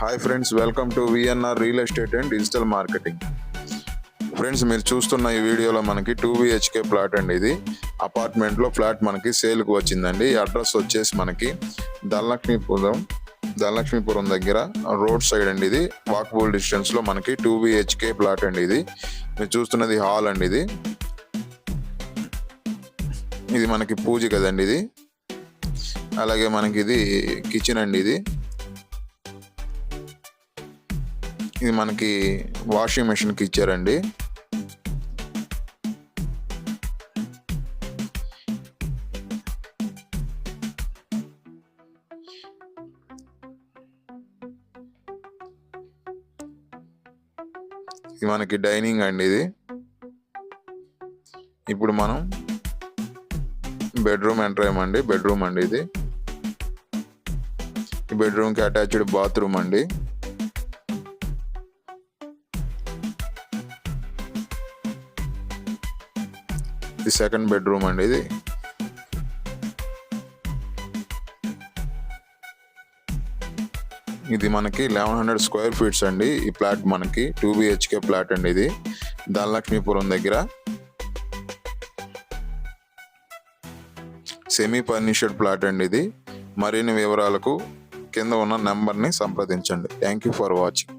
Hi friends, welcome to VNR real estate and digital marketing. Friends, మీరు చూస్తున్న ఈ వీడియోలో మనకి 2 BHK ప్లాట్ అండి. ఇది అపార్ట్మెంట్లో ఫ్లాట్ మనకి సేల్కి వచ్చిందండి. ఈ అడ్రస్ వచ్చేసి మనకి ధనలక్ష్మీపురం దగ్గర రోడ్ సైడ్ అండి. ఇది వాకబుల్ డిస్టెన్స్లో మనకి 2 BHK ప్లాట్ అండి. ఇది మీరు చూస్తున్నది హాల్ అండి. ఇది మనకి పూజ కదండి. ఇది అలాగే మనకి ఇది కిచెన్ అండి. ఇది మనకి వాషింగ్ మెషిన్కి ఇచ్చారండి. ఇది మనకి డైనింగ్ అండి. ఇది ఇప్పుడు మనం బెడ్రూమ్ ఎంటర్ అయ్యామండి. బెడ్రూమ్ అండి. ఇది ఈ బెడ్రూమ్కి అటాచ్డ్ బాత్రూమ్ అండి. ఇది సెకండ్ బెడ్రూమ్ అండి. ఇది మనకి 1100 స్క్వేర్ ఫీట్స్ అండి. ఈ ప్లాట్ మనకి 2 BHK ప్లాట్ అండి. ఇది ధనలక్ష్మీపురం దగ్గర సెమీ ఫర్నిష్డ్ ప్లాట్ అండి. ఇది మరిన్ని వివరాలకు కింద ఉన్న నెంబర్ని సంప్రదించండి. Thank you for watching.